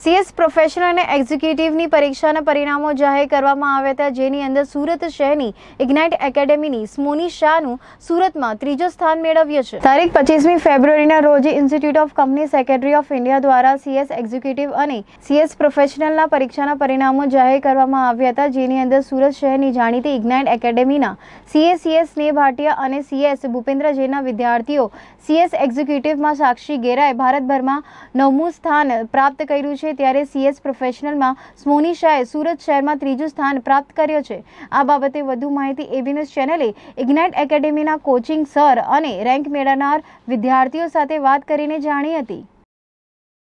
CS professional અને એક્ઝિક્યુટિવની પરીક્ષાના પરિણામો જાહેર કરવામાં આવ્યા હતા, જેની અંદર સુરત શહેરની ઇગ્નાઇટ એકેડેમીની સ્મોની શાહનું સુરતમાં ત્રીજો સ્થાન મેળવ્યું છે। તારીખ 25મી ફેબ્રુઆરીના રોજ institute of company secretary of India દ્વારા CS એક્ઝિક્યુટિવ અને CS પ્રોફેશનલના પરીક્ષાના પરિણામો જાહેર કરવામાં આવ્યા હતા, જેની અંદર સુરત શહેરની જાણીતી ઇગ્નાઇટ એકેડેમીના CS સ્નેહ ભાટિયા અને CS ભૂપેન્દ્ર જૈનના વિદ્યાર્થીઓ CS એક્ઝિક્યુટિવમાં સાક્ષી ગેરાએ ભારતભરમાં 9મું સ્થાન પ્રાપ્ત કર્યું છે, ત્યારે CS પ્રોફેશનલમાં સ્મોની શાહે સુરત શહેરમાં ત્રીજું સ્થાન પ્રાપ્ત કર્યું છે। આ બાબતે વધુ માહિતી એબી ન્યૂઝ ચેનલે ઇગ્નાઇટ એકેડેમીના કોચિંગ સર અને રેન્ક મેળવનાર વિદ્યાર્થીઓ સાથે વાત કરીને જાણી હતી।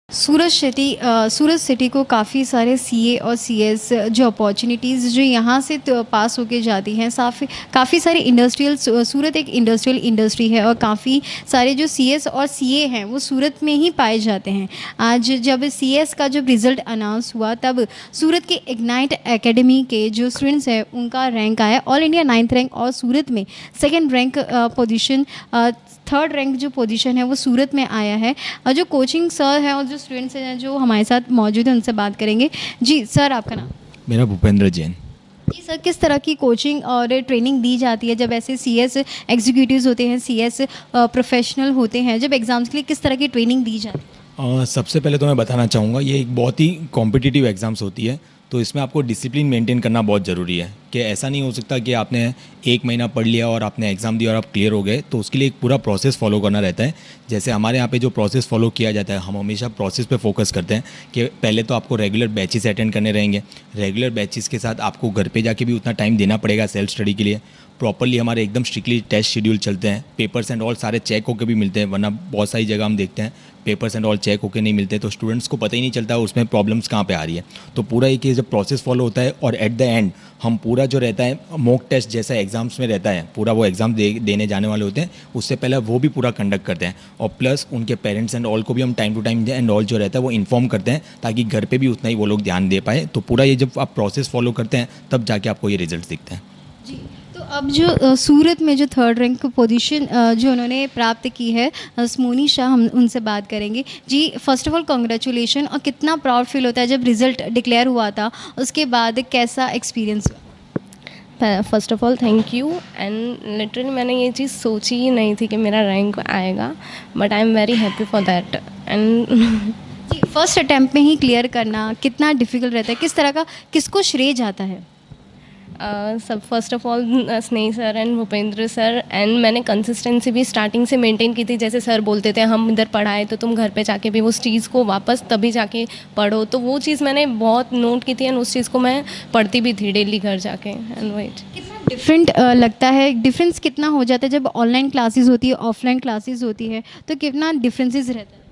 सूरत सिटी को काफ़ी सारे CA और CS जो अपॉर्चुनिटीज़ जो यहाँ से पास होके जाती हैं, काफ़ी सारे इंडस्ट्रियल, सूरत एक इंडस्ट्री है और काफ़ी सारे जो CS और CA हैं वो सूरत में ही पाए जाते हैं। आज जब CS का जब रिज़ल्ट अनाउंस हुआ तब सूरत के इग्नाइट एकेडमी के जो स्टूडेंट्स हैं उनका रैंक आया ऑल इंडिया 9th रैंक और सूरत में 2nd rank position, 3rd rank जो पोजीशन है वो सूरत में आया है। और जो कोचिंग सर हैं और जो स्टूडेंट्स हैं जो हमारे साथ मौजूद हैं उनसे बात करेंगे। जी सर, आपका नाम? मेरा भूपेंद्र जैन। जी सर, किस तरह की कोचिंग और ट्रेनिंग दी जाती है जब ऐसे CS एग्जीक्यूटिव्स होते हैं, CS प्रोफेशनल होते हैं, जब एग्ज़ाम्स के लिए किस तरह की ट्रेनिंग दी जाती है? सबसे पहले तो मैं बताना चाहूँगा, ये एक बहुत ही कॉम्पिटिटिव एग्ज़ाम्स होती है, तो इसमें आपको डिसिप्लिन मेंटेन करना बहुत ज़रूरी है कि ऐसा नहीं हो सकता कि आपने 1 महीना पढ़ लिया और आपने एग्ज़ाम दिया और आप क्लियर हो गए। तो उसके लिए एक पूरा प्रोसेस फॉलो करना रहता है। जैसे हमारे यहाँ पे जो प्रोसेस फॉलो किया जाता है, हम हमेशा प्रोसेस पे फोकस करते हैं कि पहले तो आपको रेगुलर बैचेस अटेंड करने रहेंगे। रेगुलर बैचेस के साथ आपको घर पे जाके भी उतना टाइम देना पड़ेगा सेल्फ स्टडी के लिए। प्रॉपरली हमारे एकदम स्ट्रिक्टली टेस्ट शेड्यूल चलते हैं, पेपर्स एंड ऑल सारे चेक होकर भी मिलते हैं, वरना बहुत सारी जगह हम देखते हैं पेपर्स एंड ऑल चेक होकर नहीं मिलते, तो स्टूडेंट्स को पता ही नहीं चलता उसमें प्रॉब्लम्स कहाँ पे आ रही है। तो पूरा एक जब प्रोसेस फॉलो होता है और एट द एंड हम पूरा जो रहता है मॉक टेस्ट जैसा एग्ज़ाम्स में रहता है, पूरा वो एग्ज़ाम देने जाने वाले होते हैं, उससे पहले वो भी पूरा कंडक्ट करते हैं और प्लस उनके पेरेंट्स एंड ऑल को भी हम time to time and all जो रहता है वो इन्फॉर्म करते हैं, ताकि घर पे भी उतना ही वो लोग ध्यान दे पाए। तो पूरा ये जब आप प्रोसेस फॉलो करते हैं तब जाके आपको ये रिजल्ट दिखते हैं। जी, तो अब जो सूरत में जो 3rd रैंक पोजीशन जो उन्होंने प्राप्त की है स्मोनी शाह, हम उनसे बात करेंगे। जी फर्स्ट ऑफ ऑल कॉन्ग्रेचुलेशन, और कितना प्राउड फील होता है जब रिज़ल्ट डिक्लेयर हुआ था, उसके बाद कैसा एक्सपीरियंस हुआ? First of all thank you. And literally मैंने ये चीज़ सोची ही नहीं थी कि मेरा रैंक आएगा, but I am very happy for that. And जी, फर्स्ट अटैम्प्ट में ही क्लियर करना कितना डिफ़िकल्ट रहता है, किस तरह का, किसको श्रेय जाता है? सब फर्स्ट ऑफ़ ऑल स्नेह sir and Bhupendra sir. And मैंने कंसिस्टेंसी भी स्टार्टिंग से मेंटेन की थी। जैसे सर बोलते थे हम इधर पढ़ाए तो तुम घर पे जाके भी उस चीज़ को वापस तभी जाके पढ़ो, तो वो चीज़ मैंने बहुत नोट की थी एंड उस चीज़ को मैं पढ़ती भी थी डेली घर जाके। एंड वेट कितना डिफरेंट लगता है, डिफरेंस कितना हो जाता है जब ऑनलाइन क्लासेस होती है, ऑफलाइन क्लासेस होती है, तो कितना डिफरेंसेस रहता है?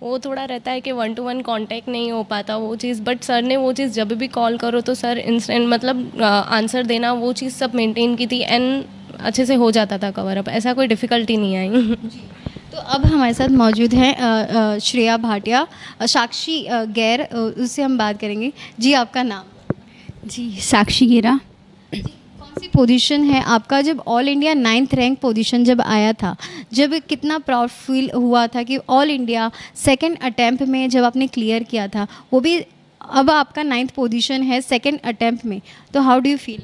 वो थोड़ा रहता है कि 1-to-1 कांटेक्ट नहीं हो पाता वो चीज़, बट सर ने वो चीज़ जब भी कॉल करो तो सर इंस्टेंट मतलब आंसर देना, वो चीज़ सब मेंटेन की थी एंड अच्छे से हो जाता था कवर अप, ऐसा कोई डिफ़िकल्टी नहीं आई। तो अब हमारे साथ मौजूद हैं श्रेया भाटिया, साक्षी गैर, उससे हम बात करेंगे। जी आपका नाम? जी साक्षी गेरा। कौन सी पोजीशन है आपका? जब all India 9th rank position जब आया था, जब कितना प्राउड फील हुआ था कि ऑल इंडिया 2nd अटैम्प्ट में जब आपने क्लियर किया था, वो भी अब आपका 9th पोजीशन है 2nd अटैम्प्ट में, तो how do you feel?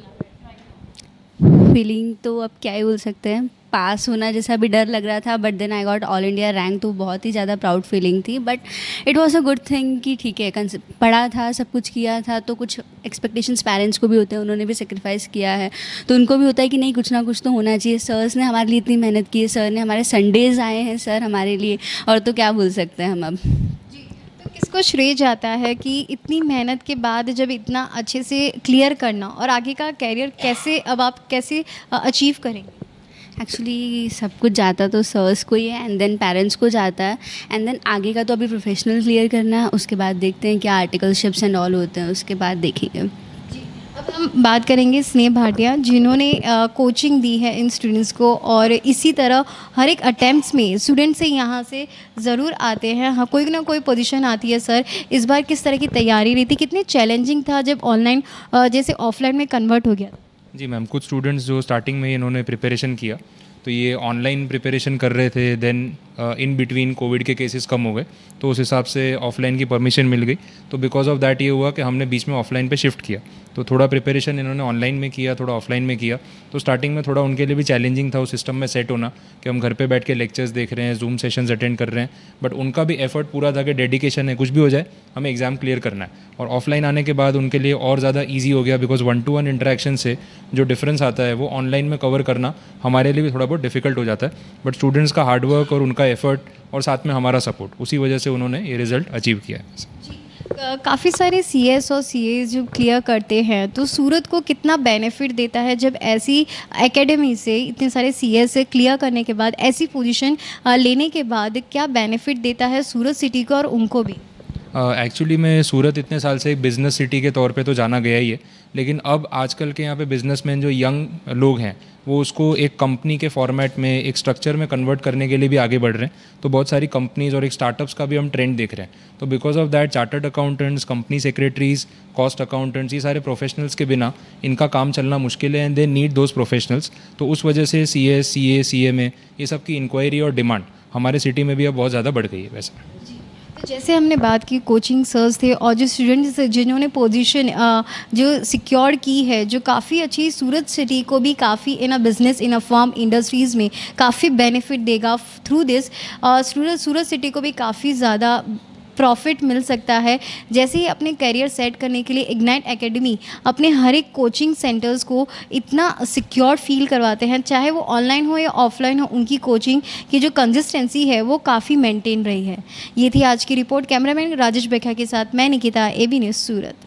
Feeling तो अब क्या ही बोल सकते हैं, पास होना जैसा भी डर लग रहा था, but then I got all India rank, तो बहुत ही ज़्यादा प्राउड फीलिंग थी। But it was a good thing कि ठीक है, पढ़ा था, सब कुछ किया था, तो कुछ एक्सपेक्टेशंस पेरेंट्स को भी होते हैं, उन्होंने भी सेक्रीफाइस किया है, तो उनको भी होता है कि नहीं कुछ ना कुछ तो होना चाहिए। सर्स ने हमारे लिए इतनी मेहनत की है, सर ने हमारे संडेज़ आए हैं सर हमारे लिए, और तो क्या बोल सकते हैं हम अब। तो किसको श्रेय जाता है कि इतनी मेहनत के बाद जब इतना अच्छे से क्लियर करना, और आगे का कैरियर कैसे, अब आप कैसे अचीव करेंगे? एक्चुअली सब कुछ जाता तो सर्स को ही है, एंड देन पेरेंट्स को जाता है, एंड देन आगे का तो अभी प्रोफेशनल क्लियर करना है, उसके बाद देखते हैं क्या आर्टिकलशिप्स एंड ऑल होते हैं, उसके बाद देखेंगे। अब हम बात करेंगे स्नेह भाटिया, जिन्होंने कोचिंग दी है इन स्टूडेंट्स को, और इसी तरह हर एक अटैम्प्ट्स में स्टूडेंट्स से यहाँ से ज़रूर आते हैं। हाँ, कोई ना कोई पोजीशन आती है। सर, इस बार किस तरह की तैयारी रही थी, कितनी चैलेंजिंग था जब ऑनलाइन जैसे ऑफलाइन में कन्वर्ट हो गया? जी मैम, कुछ स्टूडेंट्स जो स्टार्टिंग में ही इन्होंने प्रिपरेशन किया, तो ये ऑनलाइन प्रिपरेशन कर रहे थे, देन इन बिटवीन कोविड के केसेस कम हो गए, तो उस हिसाब से ऑफलाइन की परमिशन मिल गई। तो बिकॉज ऑफ दैट ये हुआ कि हमने बीच में ऑफलाइन पे शिफ्ट किया। तो थोड़ा प्रिपरेशन इन्होंने ऑनलाइन में किया, थोड़ा ऑफलाइन में किया। तो स्टार्टिंग में थोड़ा उनके लिए भी चैलेंजिंग था उस सिस्टम में सेट होना कि हम घर पे बैठ के लेक्चर्स देख रहे हैं, जूम सेशंस अटेंड कर रहे हैं, बट उनका भी एफर्ट पूरा था कि डेडिकेशन है, कुछ भी हो जाए हमें एग्ज़ाम क्लियर करना है। और ऑफलाइन आने के बाद उनके लिए और ज़्यादा ईजी हो गया, बिकॉज 1-to-1 इंटरेक्शन से जो डिफरेंस आता है वो ऑनलाइन में कवर करना हमारे लिए भी थोड़ा बहुत डिफिकल्ट हो जाता है। बट स्टूडेंट्स का हार्डवर्क और उनका एफर्ट और साथ में हमारा सपोर्ट, उसी वजह से उन्होंने ये रिज़ल्ट अचीव किया है। काफ़ी सारे CS और CA जो क्लियर करते हैं, तो सूरत को कितना बेनिफिट देता है जब ऐसी एकेडमी से इतने सारे CS से क्लियर करने के बाद ऐसी पोजीशन लेने के बाद क्या बेनिफिट देता है सूरत सिटी को और उनको भी? एक्चुअली में सूरत इतने साल से एक बिज़नेस सिटी के तौर पे तो जाना गया ही है, लेकिन अब आजकल के यहाँ पे बिजनेसमैन जो यंग लोग हैं वो उसको एक कंपनी के फॉर्मेट में, एक स्ट्रक्चर में कन्वर्ट करने के लिए भी आगे बढ़ रहे हैं। तो बहुत सारी कंपनीज़ और एक स्टार्टअप्स का भी हम ट्रेंड देख रहे हैं। तो because of that chartered accountants, company secretaries, cost accountants, ये सारे प्रोफेशनल्स के बिना इनका काम चलना मुश्किल है, and they need those professionals. तो उस वजह से CS, CA, CMA ये सब की इंक्वायरी और डिमांड हमारे सिटी में भी अब बहुत ज़्यादा बढ़ गई है। वैसा तो जैसे हमने बात की कोचिंग सर्स थे और जो स्टूडेंट्स जिन्होंने पोजीशन जो सिक्योर की है, जो काफ़ी अच्छी सूरत सिटी को भी काफ़ी in a business, in a form, industries में काफ़ी बेनिफिट देगा थ्रू दिस। सूरत सिटी को भी काफ़ी ज़्यादा प्रॉफिट मिल सकता है। जैसे ही अपने करियर सेट करने के लिए इग्नाइट एकेडमी अपने हर एक कोचिंग सेंटर्स को इतना सिक्योर फील करवाते हैं, चाहे वो ऑनलाइन हो या ऑफलाइन हो, उनकी कोचिंग की जो कंसिस्टेंसी है वो काफ़ी मेंटेन रही है। ये थी आज की रिपोर्ट। कैमरामैन राजेश बेखा के साथ मैं निकिता, AB न्यूज़ सूरत।